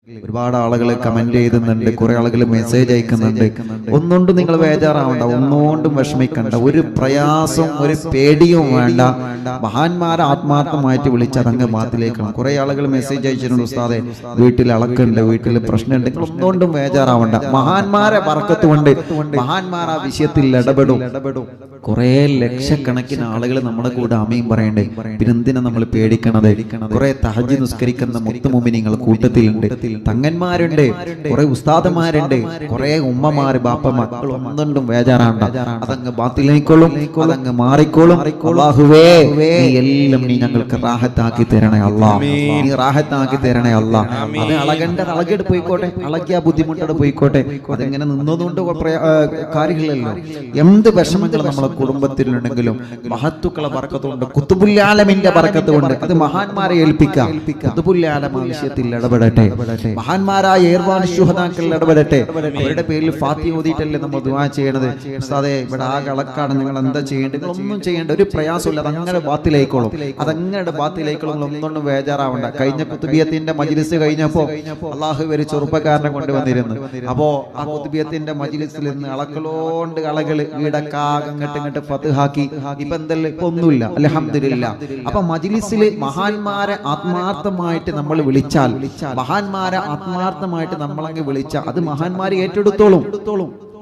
ഒരുപാട് ആളുകൾ കമന്റ് ചെയ്യുന്നുണ്ട്, കുറെ ആളുകൾ മെസ്സേജ് അയക്കുന്നുണ്ട്. ഒന്നുകൊണ്ടും നിങ്ങൾ ബേജാറാവണ്ട, ഒന്നുകൊണ്ടും വിഷമിക്കണ്ട, ഒരു പ്രയാസം ഒരു പേടിയും വേണ്ട. മഹാന്മാരെ ആത്മാർത്ഥമായിട്ട് വിളിച്ച് അതങ്ങ് ബാത്തിലേക്കണം. കുറെ ആളുകൾ മെസ്സേജ് അയച്ചിട്ടുണ്ട്, ഉസ്താദെ വീട്ടിൽ അളക്കുണ്ട്, വീട്ടിൽ പ്രശ്നമുണ്ട്. നിങ്ങൾ ഒന്നുകൊണ്ടും ബേജാറാവണ്ട. മഹാന്മാരെ ബർക്കത്ത് കൊണ്ട് മഹാന്മാർ ആ വിഷയത്തിൽ ഇടപെടും. കുറെ ലക്ഷക്കണക്കിന് ആളുകൾ നമ്മുടെ കൂടെ ആമീൻ പറയണ്ടേ. പിന്നെന്തിനാ നമ്മൾ പേടിക്കണത്? കുറെ തഹജ്ജുദ് നിസ്കരിക്കുന്ന മുത്തുമുമിനീങ്ങൾ കൂട്ടത്തിലുണ്ട്, തങ്ങന്മാരുണ്ട്, കുറെ ഉസ്താദന്മാരുണ്ട്, കുറെ ഉമ്മമാര് ബാപ്പ മക്കൾ. ഒന്നുകൊണ്ടും ബേജാറാണ്ട, അതങ്ങ് ബാത്തിലേക്കോളും, അതങ്ങ് മാറിക്കോളും. അല്ലാഹുവേ നീ എല്ലാം നീ ഞങ്ങൾക്ക് റാഹത്താക്കി തരണേ അല്ലാ, നീ റാഹത്താക്കി തരണേ അല്ലാ. അത് അളകേട് പോയിക്കോട്ടെ, അളകിയ ബുദ്ധിമുട്ടോട് പോയിക്കോട്ടെ. അതിങ്ങനെ നിന്നതുകൊണ്ട് കാര്യമില്ലല്ലോ. എന്ത് വിഷമങ്ങൾ നമ്മളെ കുടുംബത്തിലുണ്ടെങ്കിലും മഹത്തുക്കളെ ബർക്കത്തുകൊണ്ട്, ഖുതുബുൽ ആലമിന്റെ ബർക്കത്ത് കൊണ്ട് അത് മഹാന്മാരെ ഏൽപ്പിക്കാം. ഖുതുബുൽ ആലം ആവശ്യത്തിൽ ഇടപെടട്ടെ, മഹാന്മാരായ ഏർവാൻ ശുഹദാക്കൾ ഇടപെടട്ടെ. അവരുടെ പേരിൽ ഫാത്തിഹ ഓതിയിട്ടല്ലേ നമ്മൾ ദുആ ചെയ്യണത്. ഉസ്താദേ ഇവിടെ ആകെ അളക്കാണ്, നിങ്ങൾ എന്താ ചെയ്യേണ്ടത്? ഒന്നും ചെയ്യേണ്ട, ഒരു പ്രയാസമില്ല, അതങ്ങനെ ബാത്തിലേക്കോളും, അതങ്ങനെ ബാത്തിലേക്കോളും. ഒന്നും ബേജാറാവണ്ട. കഴിഞ്ഞ ഖുതുബിയത്തിന്റെ മജ്ലിസ് കഴിഞ്ഞപ്പോ അല്ലാഹു ഒരു ചെറുപ്പക്കാരനെ കൊണ്ടുവന്നിരുന്നു. അപ്പോ ആ ഖുതുബിയത്തിന്റെ മജ്ലിസിൽ നിന്ന് അളക്കളോണ്ട് കളകള് വീടക്കാകെ ഇങ്ങോട്ട് ഫത്ഹാക്കി. ഇപ്പൊ എന്തല്ലേ, ഇപ്പൊ ഒന്നുമില്ല, അൽഹംദുലില്ലാ. അപ്പൊ മജ്ലിസിൽ മഹാന്മാരെ ആത്മാർത്ഥമായിട്ട് നമ്മൾ വിളിച്ചാൽ, മഹാന്മാരെ ആത്മാർത്ഥമായിട്ട് നമ്മളങ്ങ് വിളിച്ച അത് മഹാന്മാരെ ഏറ്റെടുത്തോളും.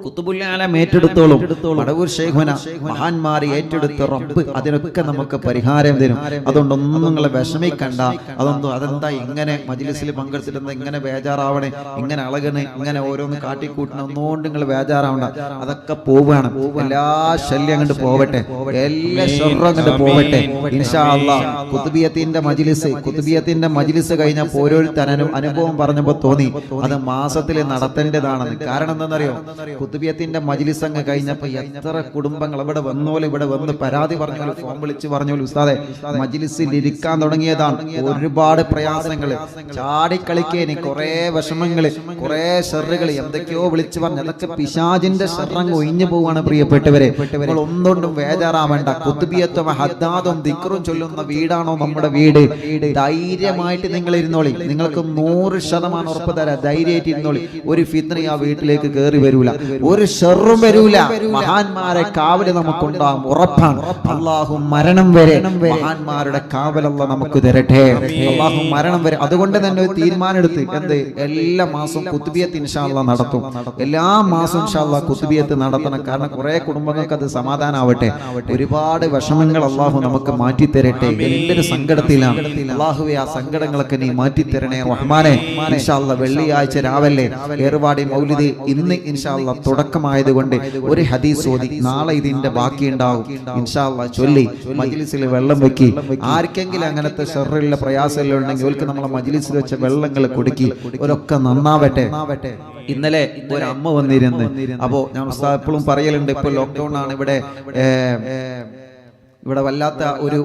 ഖുതുബുൽ ആലം ഏറ്റെടുത്തോളും. മടവൂർ ശൈഖുന മഹാന്മാരെ ഏറ്റെടുത്ത റബ്ബ് അതിനൊക്കെ നമുക്ക് പരിഹാരം തരും. അതുകൊണ്ടൊന്നും നിങ്ങൾ വിഷമിക്കണ്ട. അതെന്താ ഇങ്ങനെ മജ്ലിസിൽ പങ്കെടുത്തിട്ട് ഇങ്ങനെ ബേജാറാവണേ, ഇങ്ങനെ അളകണേ, ഇങ്ങനെ ഓരോന്ന് കാട്ടിക്കൂട്ടണം, ഒന്നുകൊണ്ട് നിങ്ങൾ ബേജാറാവണ്ട. അതൊക്കെ പോവുകയാണ്. എല്ലാ ശല്യം അങ്ങോട്ട് പോവട്ടെ, എല്ലാ ഷർറും അങ്ങോട്ട് പോവട്ടെ ഇൻഷാ അല്ലാഹ്. ഖുതുബിയത്തിന്റെ മജ്ലിസ് കഴിഞ്ഞപ്പോൾ ഓരോരുത്തരും അനുഭവം പറഞ്ഞപ്പോൾ തോന്നി അത് മാസത്തിൽ നടത്തേണ്ടതാണെന്ന്. കാരണം എന്താണെന്നറിയോ? ഖുതുബിയത്തിന്റെ മജ്ലിസ് അങ്ങ് കഴിഞ്ഞപ്പോൾ എത്ര കുടുംബങ്ങൾ ഇവിടെ വന്നോലും ഇവിടെ വന്ന് പരാതി പറഞ്ഞോലും ഫോൺ വിളിച്ച് പറഞ്ഞോലും ഉസ്താദെ മജ്ലിസിൽ ഇരിക്കാൻ തുടങ്ങിയതാണ്, ഒരുപാട് പ്രയാസങ്ങൾ, ചാടിക്കളിക്കേനി, കുറെ വിഷമങ്ങള്, കുറെ ഷർറുകൾ, എന്തൊക്കെയോ വിളിച്ചു പറഞ്ഞു. അതൊക്കെ പിശാചിന്റെ ഷർറങ്ങ് ഒഴിഞ്ഞു പോവാണ്. പ്രിയപ്പെട്ടവരെ, നിങ്ങൾ ഒന്നുകൊണ്ടും ബേജാറാവേണ്ട. ഖുതുബിയത്തും ഹദ്ദാദും ദിക്റും ചൊല്ലുന്ന വീടാണോ നമ്മുടെ വീട്? ധൈര്യമായിട്ട് നിങ്ങൾ ഇരുന്നോളി. നിങ്ങൾക്ക് 100% ഉറപ്പ് തരാം, ധൈര്യമായിട്ട് ഇരുന്നോളി. ഒരു ഫിത്ന ആ വീട്ടിലേക്ക് കയറി വരൂല, ഒരു ഷർറും വരൂല. മഹാന്മാരെ കാവല് നമുക്കുണ്ടാകും, ഉറപ്പാണ്. അല്ലാഹു മരണം വരെ മഹാന്മാരുടെ കാവലല്ല നമുക്ക് തരട്ടെ. അല്ലാഹു മരണം വരെ. അതുകൊണ്ട് തന്നെ ഒരു തീരുമാനം എടുത്ത്, എന്ത്, എല്ലാ മാസവും ഖുതുബിയത്ത് ഇൻഷാ അല്ലാഹ് നടത്തും. എല്ലാ മാസവും ഇൻഷാ അല്ലാഹ് ഖുതുബിയത്ത് നടത്തണം. കാരണം കുറെ കുടുംബങ്ങൾക്ക് അത് സമാധാനാവട്ടെ. ഒരുപാട് വിഷമങ്ങൾ അല്ലാഹു നമുക്ക് മാറ്റി തരട്ടെ. എല്ലാവരും സങ്കടത്തിലാണ്. അല്ലാഹുവേ ആ സങ്കടങ്ങളൊക്കെ നീ മാറ്റി തരണേ റഹ്മാനെ. ഇൻഷാ അല്ലാഹ് വെള്ളിയാഴ്ച രാവിലെ ഏർവാടി മൗലിദ് ഇന്ന് ഇൻഷാ അല്ലാഹ് തുടക്കമായതുകൊണ്ട് ഒരു ഹദീസ് ഓതി, നാളെ ഇതിന്റെ ബാക്കി ഉണ്ടാവും ഇൻഷാ അല്ലാഹ് ചൊല്ലി മജ്ലിസിൽ വെള്ളം വെക്കി. ആർക്കെങ്കിലും അങ്ങനത്തെ ഷർറുള്ള പ്രയാസമെല്ലാം ഉണ്ടെങ്കിൽ അവർക്ക് നമ്മളെ മജ്ലിസിൽ വെച്ച വെള്ളങ്ങൾ കൊടുക്കി, അവരൊക്കെ നന്നാവട്ടെ. ഇന്നലെ ഒരു അമ്മ വന്നിരുന്നു. അപ്പോ ഞാൻ എപ്പോഴും പറയലുണ്ട്, ഇപ്പൊ ലോക്ക്ഡൌൺ ആണ്, ഇവിടെ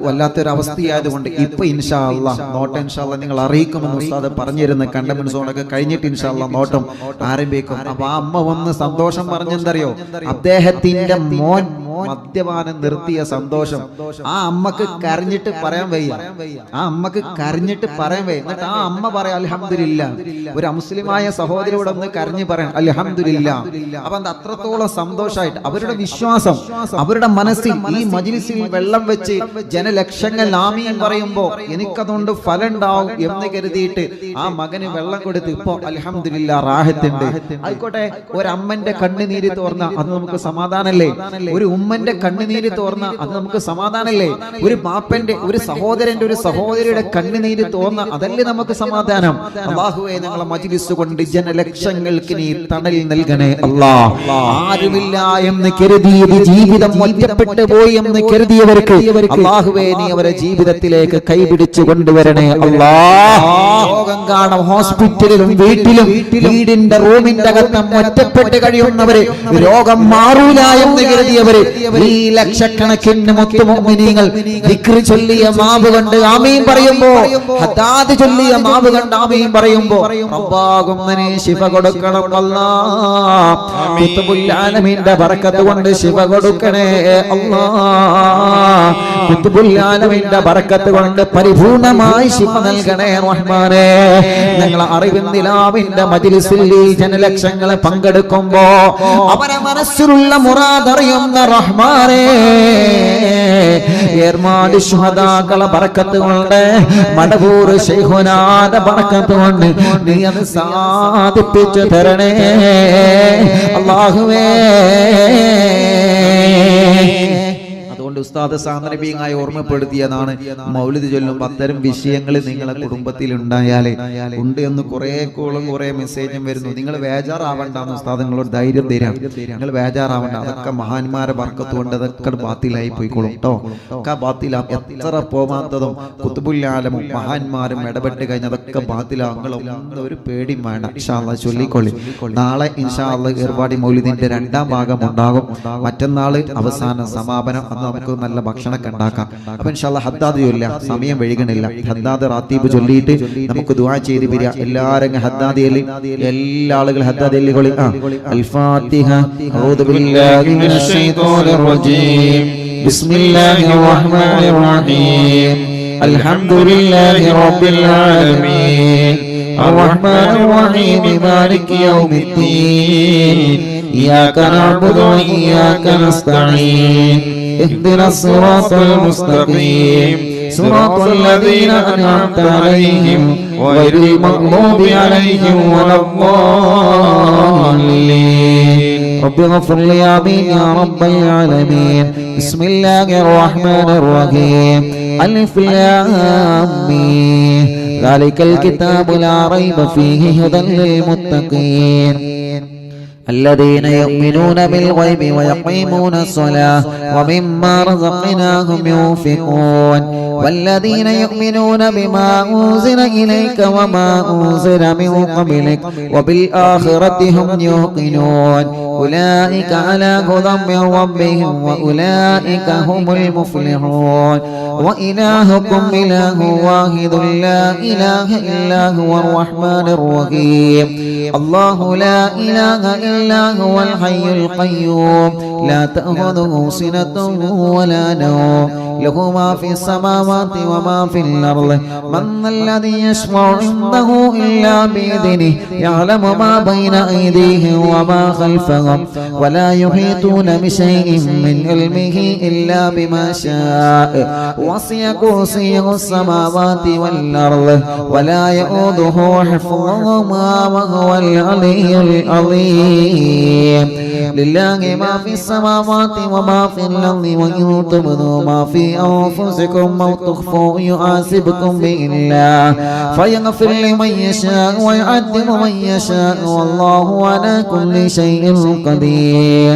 വല്ലാത്തൊരു അവസ്ഥയായതുകൊണ്ട് ഇപ്പൊ ഇൻഷാ അല്ലാഹ് നോട്ടം ഇൻഷാ അല്ലാഹ് നിങ്ങൾ അറിയിക്കുമെന്ന് ഉസ്താദ് പറഞ്ഞിരുന്നു. കണ്ടമെന്റ് സോണൊക്കെ കഴിഞ്ഞിട്ട് ഇൻഷാ അല്ലാഹ് നോട്ടം ആരംഭിക്കും. അപ്പൊ ആ അമ്മ വന്ന് സന്തോഷം പറഞ്ഞെന്തറിയോ? അദ്ദേഹത്തിന്റെ മോൻ മദ്യപാനം നിർത്തിയ സന്തോഷം. ആ അമ്മക്ക് കരഞ്ഞിട്ട് പറയാൻ വയ്യ, എന്നിട്ട് ആ അമ്മ പറയാം അൽഹംദുലില്ലാ. ഒരു മുസ്ലിമായ സഹോദരിയോട് ഒന്ന് കരഞ്ഞു പറയാൻ അൽഹംദുലില്ലാ. അപ്പൊ അത്രത്തോളം സന്തോഷമായിട്ട് അവരുടെ വിശ്വാസം, അവരുടെ മനസ്സിൽ ഈ മജ്ലിസിൽ വെള്ളം വെച്ച് ജനലക്ഷങ്ങൾ ആമീൻ പറയുമ്പോ എനിക്കതുകൊണ്ട് ഫലം ഉണ്ടാവും എന്ന് കരുതിയിട്ട് ആ മകന് വെള്ളം കൊടുത്ത് ഇപ്പൊ അൽഹംദുലില്ലാ റാഹത്തുണ്ട്. ആയിക്കോട്ടെ, ഒരമ്മന്റെ കണ്ണുനീര് തോർന്ന അത് നമുക്ക് സമാധാനല്ലേ? ഒരു ഉമ്മന്റെ കണ്ണുനീര് തോർന്ന അത് നമുക്ക് സമാധാനല്ലേ? ഒരു ബാപ്പന്റെ, ഒരു സഹോദരന്റെ, ഒരു സഹോദരിയുടെ കണ്ണുനീര് തോർന്ന അതല്ലേ നമുക്ക് സമാധാനം? അല്ലാഹുവേ ഞങ്ങളെ മജ്ലിസ് കൊണ്ട് ജനലക്ഷങ്ങൾക്ക് നീ തണൽ നൽകണേ അല്ലാ. ആരുമില്ല എന്ന് കരുതിയത് ജീവിതം ഒറ്റപ്പെട്ടു പോയി എന്ന് കരുതിയവർക്ക് അല്ലാഹുവേ നീ അവരെ ജീവിതത്തിലേക്ക് കൈപിടിച്ചു കൊണ്ടുവരണേ അല്ലാ. രോഗം കാണും ഹോസ്പിറ്റലിലും വീട്ടിലും വീടിന്റെ റൂമിന്റെ അകത്തും ഒറ്റപ്പെട്ട് കഴിയുന്നവര്, രോഗം മാറൂല എന്ന് കരുതിയവര് ഈ ലക്ഷക്കണക്കിന് മുത്തുമുഅ്മിനീങ്ങൾ ദിക്ർ ചൊല്ലിയ മാവ് കണ്ട് ആമീൻ പറയുമ്പോ, ഹദ്ദാദ് ചൊല്ലിയ മാവ് കണ്ട് ആമീൻ പറയുമ്പോ റബ്ബാകുന്നനെ ശിഫ കൊടുക്കണം അല്ലാഹ്. ഖുത്ബുൽ ആലമീന്റെ ബറക്കത്ത് കൊണ്ട് ശിഫ കൊടുക്കണേ അല്ലാഹ്. ഖുത്ബുൽ ആലമീന്റെ ബറക്കത്ത് കൊണ്ട് പരിപൂർണമായി ശിഫ നൽകണേ റഹ്മാനേ. ഞങ്ങളെ അറിവിൻ നിലാവിന്റെ മജ്ലിസിൽ ഈ ജനലക്ഷങ്ങളെ പങ്കെടുക്കുമ്പോ അവരെ മനസ്സിലുള്ള മുറാദ് അറിയുന്ന റഹ്മാനേ, ഏർമാട് ശുഹദാക്കളെ ബറക്കത്ത് കൊണ്ട്, മടവൂർ ശൈഖുനാന്റെ ബറക്കത്ത് കൊണ്ട് നീ അത് സാധിപ്പിച്ചു തരണേ അല്ലാഹുവേ. അതുകൊണ്ട് ഉസ്താദ് സാന്ദർഭികമായി ഓർമ്മപ്പെടുത്തിയതാണ്, മൗലിദ് ചൊല്ലുമ്പോൾ അത്തരം വിഷയങ്ങൾ നിങ്ങളെ കുടുംബത്തിൽ ഉണ്ടായാലേ ഉണ്ട് എന്ന് കുറെ കോളും കുറെ മെസ്സേജും വരുന്നു. നിങ്ങൾ ബേജാറാവണ്ടെന്ന് ഉസ്താദ് നിങ്ങളോട് ധൈര്യം തരാം. നിങ്ങൾ ബേജാറാവണ്ട, അതൊക്കെ മഹാന്മാരെ ബർക്കത്ത് കൊണ്ട് അതൊക്കെ ബാത്തിലായി പോയിക്കോളും കേട്ടോ. ഒക്കെ ബാത്തിലാം. എത്ര പോവാത്തതും ഖുത്ബുൽ ആലമും മഹാന്മാരും ഇടപെട്ട് കഴിഞ്ഞ അതൊക്കെ ബാത്തിലാവും. നിങ്ങളൊന്നും ഒരു പേടിയും വേണ്ട. ഇൻഷാ അല്ലാഹ് ചൊല്ലിക്കൊള്ളി. നാളെ ഇൻഷാ അല്ലാഹ് ഏർവാടി മൗലിദിന്റെ 2ാം ഭാഗം ഉണ്ടാകും. മറ്റന്നാൾ അവസാന സമാപനം. അന്ന് നമുക്ക് നല്ല ഭക്ഷണമൊക്കെ ഉണ്ടാക്കാം. അപ്പൊ ഇൻഷാ അല്ലാഹ് ഹദ്ദാദ് ചൊല്ല, സമയം വൈകണില്ല. ഹദ്ദാദ് റാത്തീബ് ചൊല്ലിയിട്ട് നമുക്ക് ദുആ ചെയ്ത് പിരിയ. എല്ലാവരും ഹദ്ദാദിയലി, എല്ലാ ആളുകളും ഹദ്ദാദിയലി കൊള്ളി. അൽ ഫാത്തിഹ. അഊദു ബില്ലാഹി മിനശ് ശൈത്വാനിർ റജീം. ബിസ്മില്ലാഹിർ റഹ്മാനിർ റഹീം. അൽഹംദുലില്ലാഹി റബ്ബിൽ ആലമീൻ. അർറഹ്മാനിർ റഹീം. മാലികി യൗമിദ്ദീൻ. ഇയ്യാക നഅ്ബുദു വഇയ്യാക നസ്തഈൻ. اهدنا الصراط المستقيم صراط الذين أنعمت عليهم غير المغضوب عليهم ولا الضالين. رب اغفر لي آمين يا رب العالمين. بسم الله الرحمن الرحيم. ألف لام ميم. ذلك الكتاب لا ريب فيه هدى للمتقين الذين يؤمنون بالغيب ويقيمون الصلاة ومما رزقناهم ينفقون والذين يؤمنون بما أنزل إليك وما أنزل من قبلك وبالآخرة هم يوقنون أولئك على هدى من ربهم وأولئك هم المفلحون. وإلهكم إله واحد لا إله إلا هو الرحمن الرحيم. الله لا إله إلا هو الحي القيوم لا تأخذه سنة ولا نوم له ما في السماوات وما في الأرض. من الذي يشفع عنده إلا بإذنه يعلم ما بين أيديهم وما خلفهم ولا يحيطون بشيء من علمه إلا بما شاء. وسع كرسيه السماوات والأرض ولا يؤوده حفظهما وهو العلي العظيم. لله ما في السماوات وما في الأرض وإن تبدوا ما في أنفسكم أو تخفوا يحاسبكم به الله فيغفر لمن يشاء ويعذب من يشاء والله على كل شيء قدير.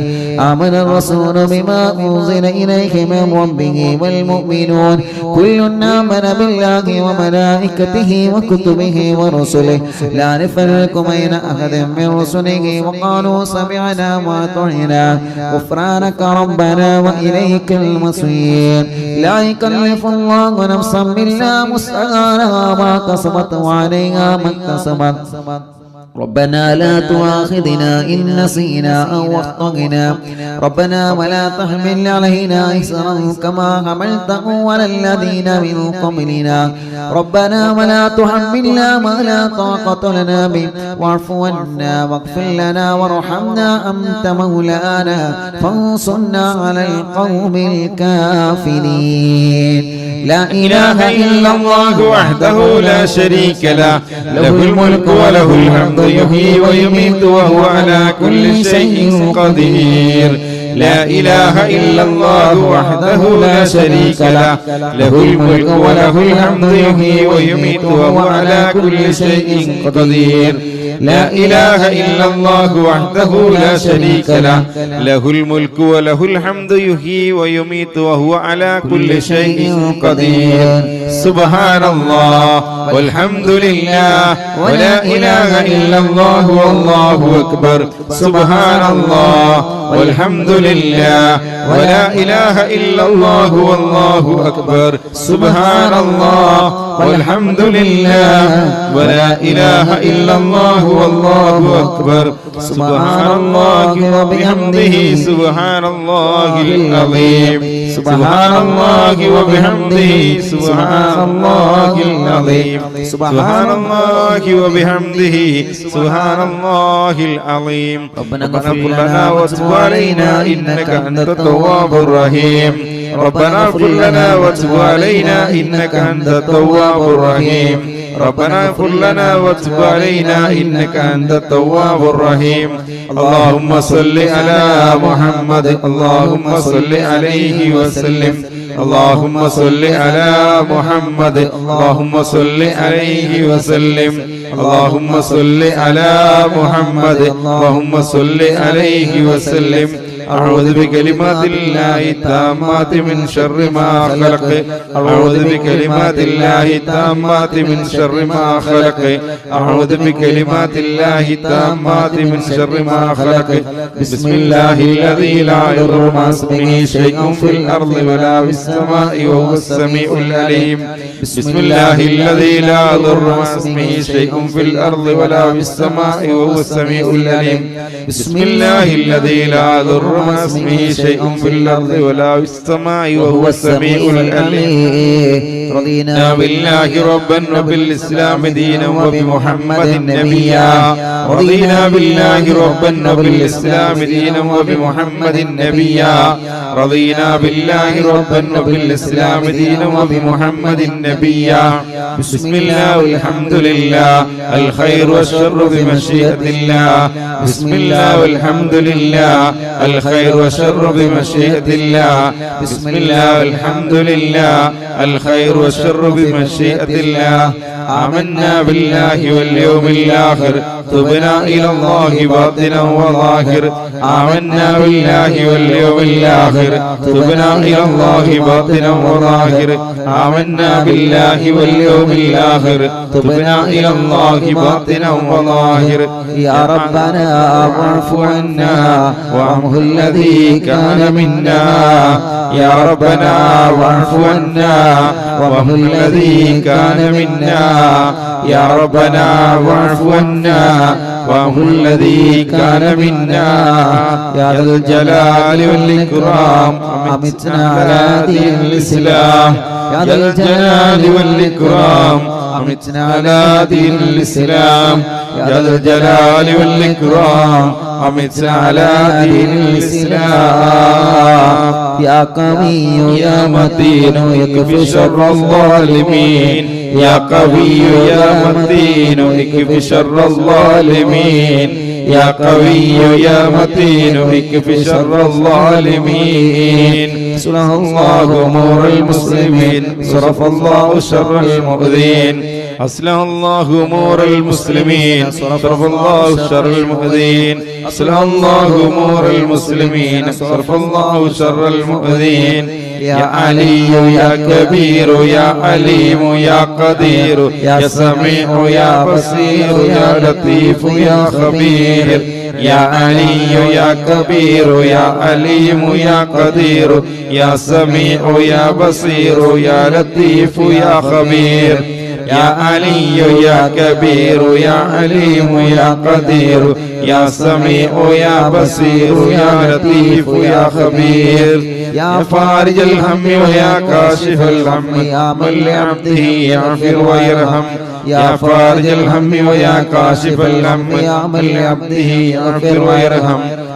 آمن الرسول بما أنزل إليه من ربه والمؤمنون كل آمن بالله وملائكته وكتبه ورسله لا نفرق بين أحد من رسله وقالوا سمعنا وأطعنا غفرانك ربنا وإليك المصير. لا يكلف الله نفسا إلا وسعها ما كسبت وعليها ما اكتسبت. ربنا لا تؤاخذنا إن نسينا أو أخطأنا ربنا ولا تحمل علينا إصرا كما حملته على الذين من قبلنا ربنا ولا تحملنا ما لا طاقة لنا به واعف عنا واغفر لنا وارحمنا أنت مولانا فانصرنا على القوم الكافرين. لا إله إلا الله وحده لا شريك له له الملك وله الحمد يحيي ويميت وهو على كل شيء قدير. لا إله إلا الله وحده لا شريك له له الملك وله الحمد يحيي ويميت وهو على كل شيء قدير. لا إله إلا الله وحده لا شريك له له الملك وله الحمد يحيي ويميت وهو على كل شيء قدير سبحان الله والحمد لله ولا إله إلا الله والله أكبر سبحان الله والحمد لله ولا إله إلا الله والله أكبر سبحان الله والحمد لله ولا إله إلا الله والله أكبر سبحان الله وبحمده سبحان الله العظيم سبحان الله وبحمده سبحان الله العظيم سبحان الله وبحمده سبحان الله العظيم ربنا اغفر لنا وتب علينا إنك أنت التواب الرحيم ربنا اغفر لنا وتب علينا إنك أنت التواب الرحيم ربنا اغفر لنا وتب علينا إنك أنت التواب الرحيم اللهم صل على محمد اللهم صل عليه وسلم اللهم صل على محمد اللهم صل عليه وسلم اللهم صل على محمد اللهم صل عليه وسلم أعوذ بكلمات الله التامات من شر ما خلق أعوذ بكلمات الله التامات من شر ما خلق أعوذ بكلمات الله التامات من شر ما خلق بسم الله الذي لا يضر مع اسمه شيء في الأرض ولا في السماء وهو السميع العليم بسم الله الذي لا يضر مع اسمه شيء في الأرض ولا في السماء وهو السميع العليم بسم الله الذي لا يضر مع اسمه شيء في الأرض ولا في السماء وهو السميع العليم رضينا بالله ربا وبالإسلام دينا وبمحمد نبيا رضينا بالله ربا وبالإسلام دينا وبمحمد نبيا رضينا بالله ربا وبالإسلام دينا وبمحمد نبيا بسم الله والحمد لله الخير والشر بمشيئة الله بسم الله والحمد لله الخير والشر بمشيئة الله بسم الله والحمد لله الخير والشر بمشيئة الله آمنا بالله واليوم الآخر تبنا إلى الله باطنا وظاهر آمنا بالله واليوم الآخر تبنا إلى الله باطنا وظاهر آمنا بالله واليوم الآخر تبنا إلى الله باطنا وظاهر يا ربنا واعف عنا وعمه الذي كان منا يا ربنا واعف عنا وعمه الذي كان منا يا ربنا واعف عنا وهو الذي كان منا يا ذا الجلال والإكرام أمتنا على دين الإسلام يا ذا الجلال والإكرام أمتنا على دين الإسلام يا ذا الجلال والإكرام أمتنا على دين الإسلام يا قوي يا متين يكفي شر الظالمين يا قوي يا متين اكف شر الظالمين يا قوي يا متين اكف شر الظالمين صلح الله أمور المسلمين صرف الله شر المؤذين أصلح الله أمور المسلمين صرف الله شر المؤذين أصلح الله أمور المسلمين صرف الله شر المؤذين يا علي يا كبير يا عليم يا قدير يا سميع يا بصير يا لطيف يا خبير يا علي يا كبير يا عليم يا قدير يا سميع يا بصير يا لطيف يا خبير يا علي يا كبير يا عليم يا قدير يا سميع يا بصير يا لطيف يا خبير يا فارج الهم ويا كاشف الهم يا من لعبده يغفر ويرحم يا فارج الهم ويا كاشف الهم يا من لعبده يغفر ويرحم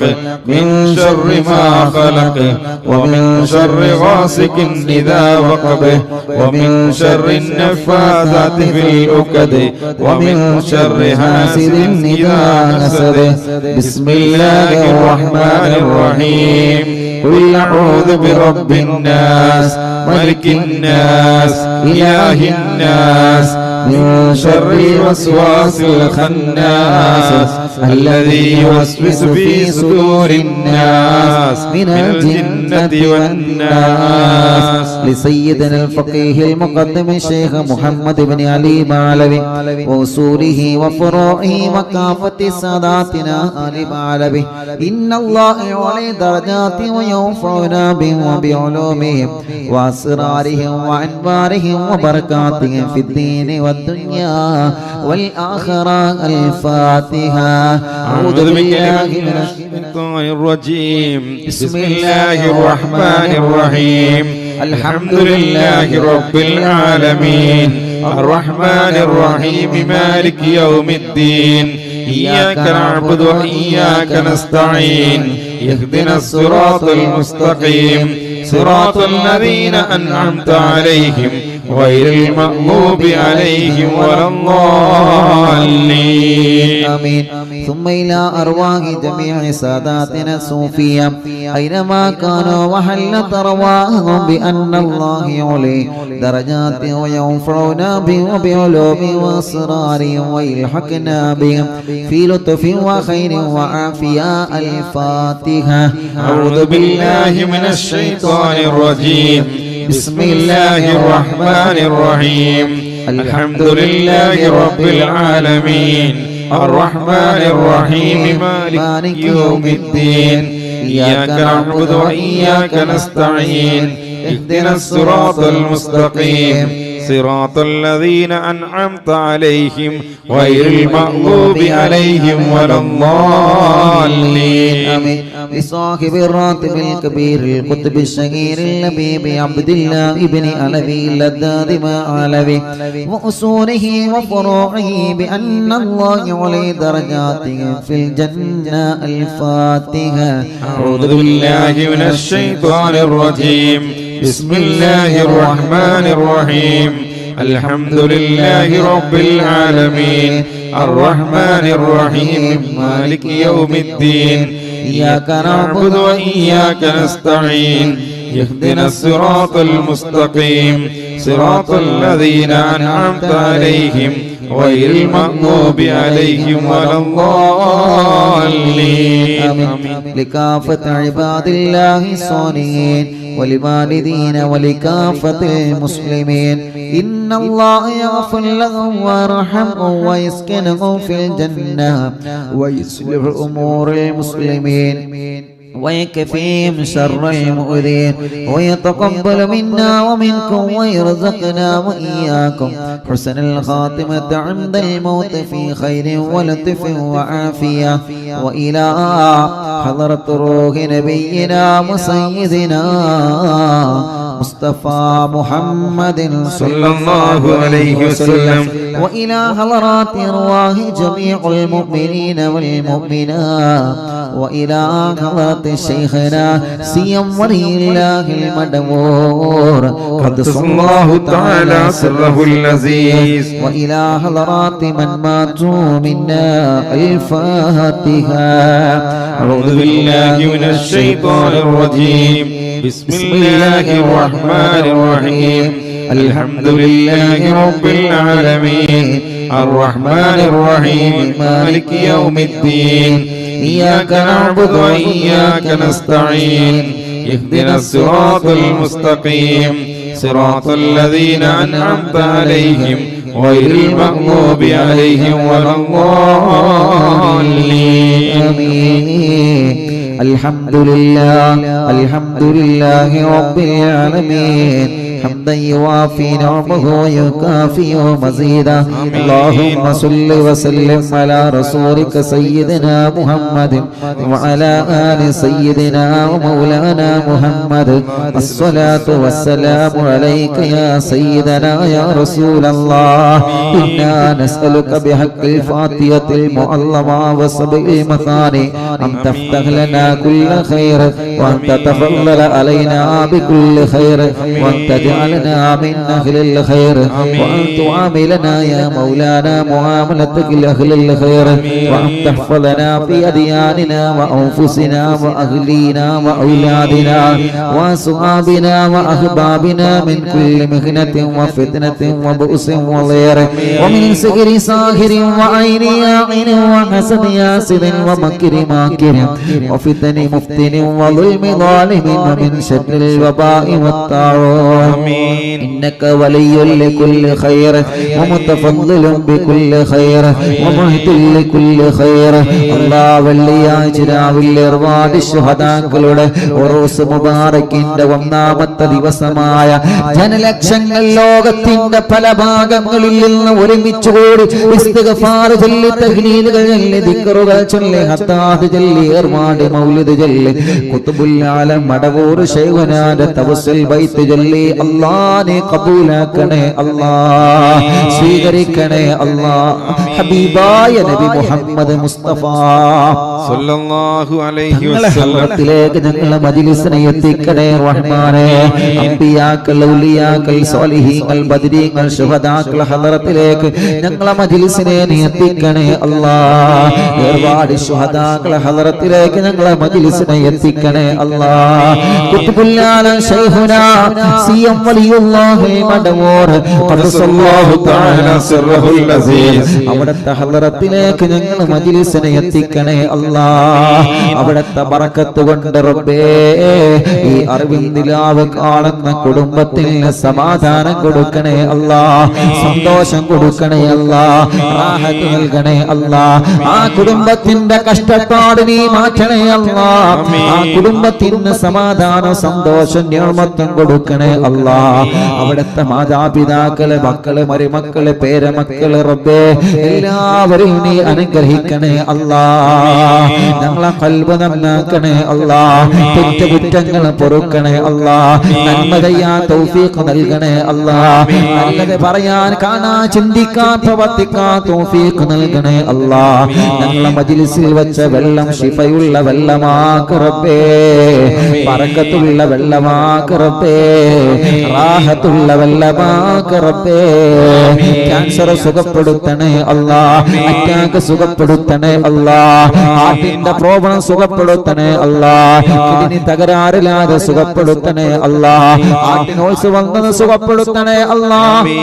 خلق من شر ما خلق ومن شر غاسق إذا وقب ومن شر النفاثات في العقد ومن شر حاسد إذا حسد بسم الله الرحمن الرحيم قل أعوذ برب الناس ملك الناس إله الناس من شر الوسواس الخناس الذي يوسوس في صدور الناس من الجنة والناس لسيدنا الفقيه المقدم الشيخ محمد بن علي معلوي وأصوله وفروعه وكافة ساداتنا آل معلوي إن الله يعلي درجات وينفعنا بهم وبعلومهم وأسرارهم وأنوارهم وبركاتهم في الدين والدنيا والآخرة. الفاتحة. أعوذ بالله من الشيطان الرجيم بسم الله الرحمن الرحيم الحمد لله رب العالمين الرحمن الرحيم مالك يوم الدين إياك نعبد وإياك نستعين اهدنا الصراط المستقيم صراط الذين أنعمت عليهم غير المغضوب عليهم ولا الضالين. آمين. ثم إلى أرواح جميع ساداتنا الصوفية أينما كانوا وحلت أرواحهم بأن الله يعلي درجات وينفعنا بهم وبعلومهم وأسرارهم ويلحقنا بهم في لطف وخير وعافية. الفاتحة. أعوذ بالله من الشيطان الرجيم بسم الله الرحمن الرحيم الحمد لله رب العالمين الرحمن الرحيم مالك يوم الدين إياك نعبد وإياك نستعين اهدنا الصراط المستقيم صراط الذين أنعمت عليهم غير المغضوب عليهم ولا الضالين. آمين. لصاحب الراتب الكبير القطب الشهير اللبيب عبد الله ابن علوي اللذاذ ما علوي وأصوله وفروعه بأن الله يعلي درجاته في الجنة. الفاتحة. أعوذ بالله من الشيطان الرجيم بسم الله الرحمن الرحيم الحمد لله رب العالمين الرحمن الرحيم مالك يوم الدين إياك نعبد وإياك نستعين اهدنا الصراط المستقيم صراط الذين أنعمت عليهم غير المغضوب عليهم ولا الضالين. آمين. لكافة عباد الله الصالحين ولوالدين ولكافة المسلمين إن الله يغفر لهم ويرحمهم ويسكنهم في الجنة ويصلح أمور المسلمين ويكفيهم شر المؤذين ويتقبل منا ومنكم ويرزقنا وإياكم حسن الخاتمة عند الموت في خير ولطف وعافية. وإلى حضرة روح نبينا وسيدنا مصطفى محمد صلى الله عليه وسلم وإلى حضرات أرواح جميع المؤمنين والمؤمنات وإلى حضرة شيخنا سيم ولي الله المدبور قدس الله تعالى سره اللذيذ وإلى حضرات من ماتوا منا. الفاتحة. أعوذ بالله من الشيطان الرجيم بسم الله الرحمن الرحيم الحمد لله رب العالمين الرحمن الرحيم مالك يوم الدين إياك نعبد وإياك نستعين اهدنا الصراط المستقيم صراط الذين أنعمت عليهم غير المغضوب عليهم ولا الضالين. آمين. الحمد لله رب العالمين حمدا يوافي نعمه ويكافئ مزيدا اللهم صل وسلم على رسولك سيدنا محمد وعلى آل سيدنا ومولانا محمد الصلاة والسلام عليك يا سيدنا يا رسول الله إنا نسألك بحق الفاتحة المعظمة وسبع المثاني أن تفتح لنا كل خير وأن تتفضل علينا بكل خير وأن تجعلنا من أهل الخير وأن تعاملنا يا مولانا معاملتك لأهل الخير وأن تحفظنا في أدياننا وأنفسنا وأهلينا وأولادنا وأصحابنا وأحبابنا من كل مهنة وفتنة وبؤس وضير ومن سحر ساحر وعين عين وحسد ياسد ومكر ماكر وفتن مفتن وظلم ظالم ومن شر الوباء والطاعون إنك ولي لكل خير ومتفضل بكل خير ومهد لكل خير الله വെള്ളിയാഴ്ച രാവിലെ ഒരുപാട് ശുഹദാക്കളുടെ ഉറൂസ് മുബാറക്കിന്റെ ഒന്നാമത്തെ ദിവസമായ ജനലക്ഷങ്ങൾ ലോകത്തിന്റെ പല ഭാഗങ്ങളിൽ നിന്ന് ഒരുമിച്ച് കൂടി ഇസ്തിഗ്ഫാർ ചൊല്ലി തഹ്ലീലുകൾ ചൊല്ലി ദിക്റുകൾ ചൊല്ലി ഹത്താദ് ചൊല്ലി ഏർവാട് മൗലിദ് ചൊല്ലി ഖുതുബുൽ ആലം മടവൂർ ശൈഖുനാന്റെ തവസ്സുൽ ബൈത്ത് ചൊല്ലി അല്ലാഹനെ ഖബൂലാക്കണേ അല്ലാഹ് സ്വീകരിക്കണേ അല്ലാഹ് ഹബീബായ നബി മുഹമ്മദ് മുസ്തഫ സല്ലല്ലാഹു അലൈഹി വസല്ലം ഹദ്റത്തിലേക്ക് ഞങ്ങളെ മജ്ലിസിനെ എത്തിക്കണേ റഹ്മാനേ അംബിയാക്കൾ ഔലിയാക്കൾ സ്വാലിഹീങ്ങൾ ബദരീങ്ങൾ ശുഹദാക്കൾ ഹദ്റത്തിലേക്ക് ഞങ്ങളെ മജ്ലിസിനെ നീ എത്തിക്കണേ അല്ലാഹ് ഒരുപാട് ശുഹദാക്കൾ ഹദ്റത്തിലേക്ക് ഞങ്ങളെ മജ്ലിസിനെ എത്തിക്കണേ അല്ലാഹ് ഖുത്ബുൽ ആലം ശൈഖുനാ സിയം വലിയുല്ലാഹി മദവൂർ ഖദ്സല്ലാഹു തആല സിർറുൽ അസീസ് അവിടുത്തെ ഹദ്റത്തിലേക്ക് ഞങ്ങളെ മജ്ലിസിനെ എത്തിക്കണേ അല്ലാഹ് അവിടുത്തെ ബറക്കത്ത് കൊണ്ട് റബ്ബേ ഈ അറിവിൽ നിലാവ് കാണുന്ന കുടുംബത്തിന് സമാധാനം കൊടുക്കണേ അല്ലാഹ് സന്തോഷം കൊടുക്കണേ അല്ലാഹ് റാഹത്ത് നൽകണേ അല്ലാഹ് ആ കുടുംബത്തിന്റെ കഷ്ടപ്പാട് നീ മാറ്റണേ അല്ലാഹ് ആ കുടുംബത്തിന് സമാധാനം സന്തോഷം നിഅമത്തും കൊടുക്കണേ അല്ലാഹ് അവിടുത്തെ മാതാപിതാക്കളെ മക്കളെ മരുമക്കളെ പേരമക്കളെ റബ്ബേ എല്ലാവരെയും നീ അനുഗ്രഹിക്കണേ അല്ലാഹ് ഞങ്ങളെ ഖൽബ് നന്നാക്കണേ അല്ലാഹ് കുറ്റങ്ങൾ പൊറുക്കണേ അല്ലാഹ് നന്മ ചെയ്യാൻ തൗഫീഖ് നൽകണേ അല്ലാഹ് നല്ലത് പറയാൻ കാണാൻ ചിന്തിക്കാൻ പ്രവർത്തിക്കാൻ തൗഫീഖ് നൽകണേ അല്ലാഹ് ഞങ്ങളെ മജ്ലിസിൽ വെച്ച വെള്ളം ശിഫയുള്ള വെള്ളമാക്ക് റബ്ബേ ബറക്കത്തുള്ള വെള്ളമാക്ക് റബ്ബേ റാഹത്തുള്ള വെള്ളമാക്ക് റബ്ബേ ക്യാൻസർ സുഖപ്പെടുത്തണേ അല്ലാഹ് അറ്റാക്ക് സുഖപ്പെടുത്തണേ അല്ലാഹ് ഹാർട്ടിന്റെ പ്രോബ്ലം സുഖപ്പെടുത്തണേ അല്ലാഹ് കിഡ്നി തകരാറില്ലാതെ സുഖപ്പെടുത്തണേ അല്ലാഹ് ഹാർട്ടിനോൾസ് വന്നത് സുഖപ്പെടുത്തണേ അല്ലാഹ്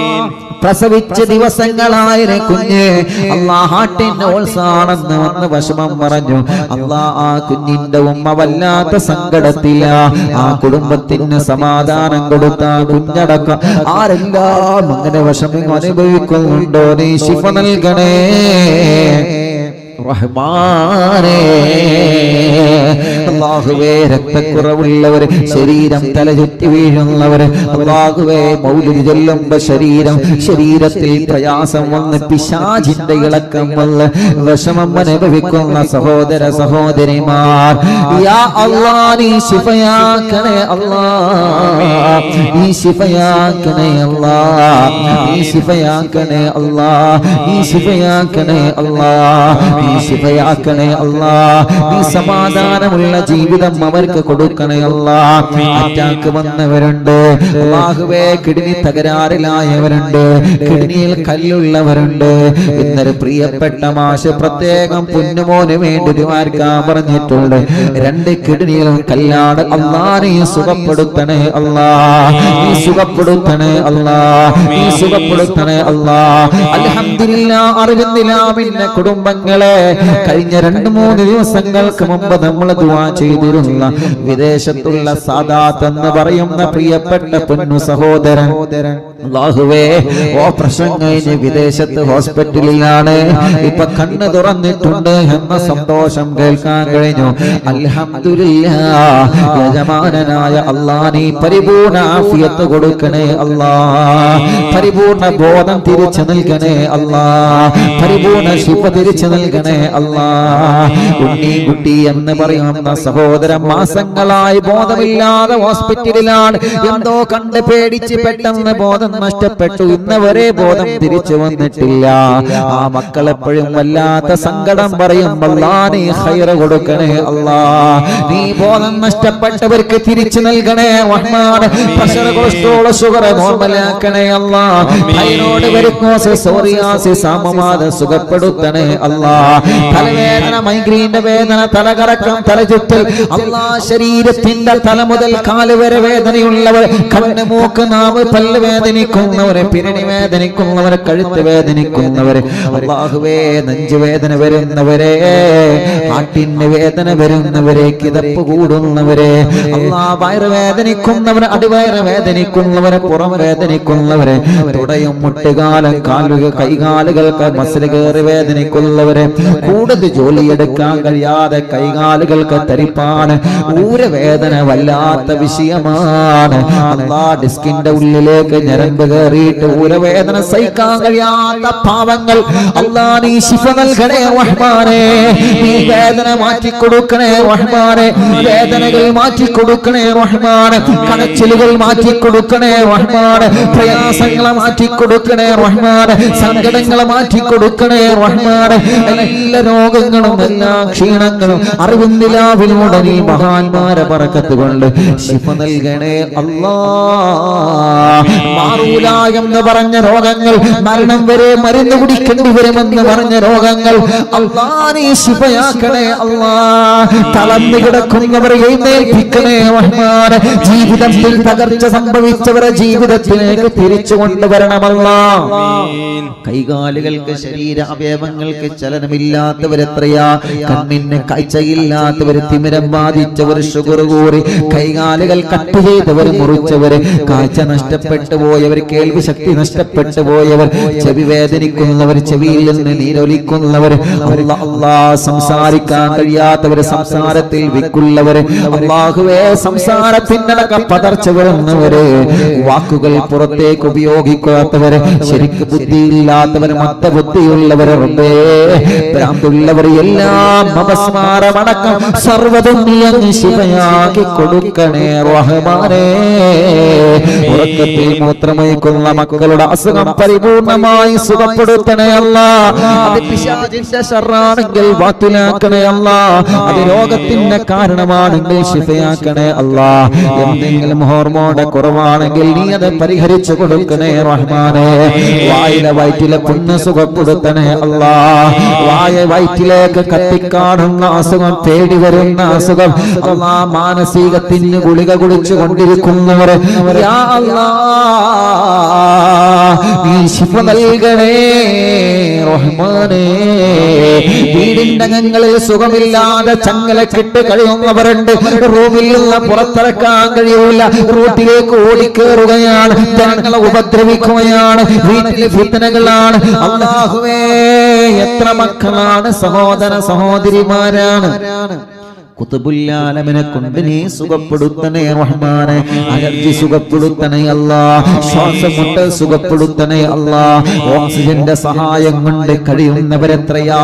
പ്രസവിച്ച ദിവസങ്ങളായ കുഞ്ഞ് അല്ലാഹ് ഹാർട്ടിന്റെ ഓൾസാണെന്ന് വന്ന് വിഷമം പറഞ്ഞു അല്ലാഹ് ആ കുഞ്ഞിന്റെ ഉമ്മ വല്ലാത്ത സങ്കടത്തില ആ കുടുംബത്തിന് സമാധാനം കൊടുത്ത കുഞ്ഞടക്കം ആരെല്ലാം അങ്ങനെ വിഷമം അനുഭവിക്കുന്നുണ്ടോ നീ ശിഫ നൽകണേ റഹ്മാനേ അല്ലാഹുവേ രക്തക്കുറവുള്ളവർ ശരീരം തലചുറ്റി വീഴുന്നവർ അല്ലാഹുവേ മൗലിദ് ചൊല്ലുമ്പോൾ ശരീരത്തിൽ പ്രയാസം വന്ന് പിശാചിന്റെ ഇളക്കം വന്ന് വിഷമം അനുഭവിക്കുന്ന സഹോദര സഹോദരിമാർ യാ അല്ലാഹ് നീ ശിഫയാക്കണേ അല്ലാഹ് നീ ശിഫയാക്കണേ അല്ലാഹ് നീ ശിഫയാക്കണേ അല്ലാഹ് നീ ശിഫയാക്കണേ അല്ലാഹ് നീ ശിഫയാക്കണേ അല്ലാഹ് നീ സമാധാനമുള്ള ജീവിതം അവർക്ക് കൊടുക്കണേ അല്ലാഹ് അറ്റാക്ക് വന്നവരുണ്ട് അല്ലാഹുവേ കിഡ്നി തകരാറിലായവരുണ്ട് കിഡ്നിയിൽ കല്ലുള്ളവരുണ്ട് ഇന്നൊരു പ്രിയപ്പെട്ട മാഷ് പ്രത്യേകം പൊന്നുമോന് വേണ്ടി ദുആർക്കാൻ പറഞ്ഞിട്ടുണ്ട് 2 കിഡ്നിയിലും കല്ലാണ് അല്ലാഹ് നീ സുഖപ്പെടുത്തണേ അല്ലാഹ് നീ സുഖപ്പെടുത്തണേ അല്ലാഹ് നീ സുഖപ്പെടുത്തണേ അല്ലാഹ് അൽഹംദുലില്ലാഹ് അറിവിന്നിലാമിന്റെ കുടുംബങ്ങളെ കഴിഞ്ഞ 2-3 ദിവസങ്ങൾക്ക് മുമ്പ് നമ്മൾ ദുആ ചെയ്തിരുന്ന വിദേശത്തുള്ള സാദാത്ത് എന്ന് പറയുന്ന പ്രിയപ്പെട്ട പൊന്നു സഹോദരൻ അല്ലാഹുവേ ഓപ്പറേഷൻ കഴിഞ്ഞ് വിദേശത്ത് ഹോസ്പിറ്റലിലാണ്, ഇപ്പൊ കണ്ണ് തുറന്നിട്ടുണ്ട് എന്ന സന്തോഷം കേൾക്കാൻ കഴിഞ്ഞു. അൽഹംദുലില്ലാഹ്. യജമാനനായ അല്ലാഹ് നീ പരിപൂർണ ആഫിയത്ത് കൊടുക്കണേ അല്ലാഹ്, പരിപൂർണ ബോധം തിരിച്ചു നൽകണേ അല്ലാഹ്, പരിപൂർണ ശിഫ തിരിച്ചു നൽകണേ അല്ലാഹ്. ഉണ്ണിക്കുട്ടി എന്ന് പറയുന്ന സഹോദരൻ മാസങ്ങളായി ബോധമില്ലാതെ ഹോസ്പിറ്റലിലാണ്. എന്തോ കണ്ട് പേടിച്ച് പെട്ടെന്ന് ബോധം നഷ്ടപ്പെട്ടു. ഇന്നവരെ ബോധം തിരിച്ചു വന്നിട്ടില്ല. ആ മക്കൾ എപ്പോഴും വല്ലാത്ത സങ്കടം പറയും. അല്ലാഹ് നീ ഖൈർ കൊടുക്കണേ അല്ലാഹ്, നീ ബോധം നഷ്ടപ്പെട്ടവർക്ക് തിരിച്ചു നൽകണേ റഹ്മാൻ. പ്രഷർ, കൊളസ്ട്രോൾ, ഷുഗർ നോർമലാക്കണേ അല്ലാഹ്. തൈറോയ്ഡ്, വെരിക്കോസ്, സോറിയാസിസ്, ആമവാദം സുഖപ്പെടുത്തണേ അല്ലാഹ്. തലവേദന, മൈഗ്രെയിന്റെ വേദന, തലകറക്കം, തലചുറ്റൽ അല്ലാഹ്, ശരീരത്തിന്റെ തല മുതൽ കാല് വരെ വേദനയുള്ളവർ, കണ്ണ്, മൂക്ക്, നാവ്, പല്ല് വേദനിക്കുന്നവരെ, പിരടി വേദനിക്കുന്നവരെ, കഴുത്ത് വേദനിക്കുന്നവരെ, അല്ലാഹുവേ നെഞ്ചു വേദന വരുന്നവരെ, ഹാർട്ടിന് വേദന വരുന്നവരെ, കിതപ്പ് കൂടുന്നവരെ, അല്ലാഹ് വയറ് വേദനിക്കുന്നവരെ, അടിവയറ് വേദനിക്കുന്നവരെ, പുറം വേദനിക്കുന്നവരെ, തുടയും മുട്ടുകാലം, കാലുകൾ, കൈകാലുകൾക്ക് മസിൽ കയറി വേദനിക്കുന്നവരെ, കൂടുതൽ ജോലിയെടുക്കാൻ കഴിയാതെ കൈകാലുകൾക്ക് തരിപ്പാണ്, ഊരവേദന വല്ലാത്ത വിഷയമാണ്. അല്ലാഹ് ഡിസ്കിന്റെ ഉള്ളിലേക്ക് ഞരമ്പ് കയറിയിട്ട് ഊരവേദന സഹിക്കാൻ കഴിയാത്ത പാവങ്ങൾ, അല്ലാഹ് നീ ശിഫ നൽകണേ റഹ്മാനേ, നീ വേദന മാറ്റി കൊടുക്കണേ റഹ്മാനേ, വേദനകൾ മാറ്റി കൊടുക്കണേ റഹ്മാനേ, കടച്ചിലുകൾ മാറ്റി കൊടുക്കണേ റഹ്മാനേ, പ്രയാസങ്ങളെ മാറ്റി കൊടുക്കണേ റഹ്മാനേ, സങ്കടങ്ങളെ മാറ്റി കൊടുക്കണേ റഹ്മാനേ, എല്ലാ രോഗങ്ങളും എല്ലാ ക്ഷീണങ്ങളും അറിവിന്ദിലാവിലൂടെ നീ മഹാന്മാരെ ബറക്കത്ത് കൊണ്ട് ശിഫ നൽകണേ അല്ലാഹ്. മാറൂല എന്ന് പറഞ്ഞ രോഗങ്ങൾ, മരണം വരെ മരുന്ന് കുടിക്കേണ്ടി വരുമെന്ന് പറഞ്ഞ രോഗങ്ങൾ അല്ലാഹ് നീ ശിഫയാക്കണേ അല്ലാഹ്. തളർന്നു കിടക്കുന്നവരെ എഴുന്നേൽപ്പിക്കണേ റഹ്മാൻ. ജീവിതത്തിൽ തകർച്ച സംഭവിച്ചവരെ ജീവിതത്തിലേക്ക് തിരിച്ചു കൊണ്ടുവരണമല്ലാഹ്. കൈകാലുകൾക്ക്, ശരീര അവയവങ്ങൾക്ക് ചലനമില്ലാത്തവരെത്രയാ, കണ്ണിന് കാഴ്ചയില്ലാത്തവർ, തിമിരം ബാധിച്ചവർ, ഷുഗർ കൂറി, കൈകാലുകൾ കട്ട് ചെയ്തവർ, മുറിച്ചവർ, കാഴ്ച നഷ്ടപ്പെട്ടു പോയവർ, കേൾവി ശക്തി നഷ്ടപ്പെട്ടു പോയവർ, ചെവി വേദനിക്കുന്നവർ, ചെവിയിൽ നിന്ന് നീരൊലിക്കുന്നവർ, അല്ലാഹ് സംസാരിക്കാൻ കഴിയാത്തവർ, സംസാരത്തിൽ വിക്കുള്ളവർ, അല്ലാഹുവേ സംസാരത്തിനടക്കം പതർച്ച വരുന്നവര്, വാക്കുകൾ പുറത്തേക്ക് ഉപയോഗിക്കാത്തവർ, ശരിക്ക് ബുദ്ധിയില്ലാത്തവർ, മത്തബുദ്ധിയുള്ളവർ, റബ്ബേ ഭ്രാന്തുള്ളവർ, എല്ലാം അപസ്മാരമടക്കം സർവ്വതും നീ അങ്ങ് ശിഫയാക്കി കൊടുക്കണേ റഹ്മാനേ. ഉറക്കത്തിൽ മൂത്രമൊഴിക്കുന്ന മക്കളുടെ അസുഖം പരിപൂർണമായി സുഖപ്പെടുത്തണേ അല്ലാഹ്. അത് പിശാചിന്റെ ശർറാണെങ്കിൽ ബാത്തിലാക്കണേ അല്ലാഹ്. അത് രോഗത്തിന്റെ കാരണമാണെങ്കിൽ ശിഫയാക്കണേ അല്ലാഹ്. എന്തെങ്കിലും ഹോർമോണിന്റെ കുറവാണെങ്കിൽ നീ അത് പരിഹരിച്ചു കൊടുക്കണേ റഹ്മാനേ. വായിലെ വയറ്റിലെ പുണ്ണ് സുഖപ്പെടുത്തണേ അല്ലാഹ്. വായ വയറ്റിലേക്ക് കത്തിക്കാണുന്ന അസുഖം, തേടി വരുന്ന അസുഖം അല്ലാഹ്, മാനസികത്തിന് ഗുളിക കുടിച്ചു കൊണ്ടിരിക്കുന്നവരെ യാ അല്ലാഹ് നീ ശിഫ നൽകണേ റഹ്മാനേ. വീടിന്റെ അകങ്ങളിൽ സുഖമില്ലാതെ ചങ്ങലക്കിട്ട് കഴിയുന്നവരുണ്ട്, റൂമിൽ നിന്ന് പുറത്തിറക്കാൻ കഴിയൂല, റൂട്ടിലേക്ക് ഓടിക്കേറുകയാണ്, ജനങ്ങളെ ഉപദ്രവിക്കുകയാണ്, വീട്ടിലെ ഫിത്നകളാണ്. അല്ലാഹുവേ എത്ര മക്കളാണ്, സഹോദര സഹോദരിമാരാണ്. കുതുബുല്ലാലമിനെ കൊണ്ട് നീ സുഖപ്പെടുത്തണേ റഹ്മാനെ. അലർജി സുഖപ്പെടുത്തണേ അല്ലാഹ്, ശ്വാസമുട്ടൽ സുഖപ്പെടുത്തണേ അല്ലാഹ്. ഓക്സിജന്റെ സഹായം കൊണ്ട് കഴിയുന്നവരെത്രയാ,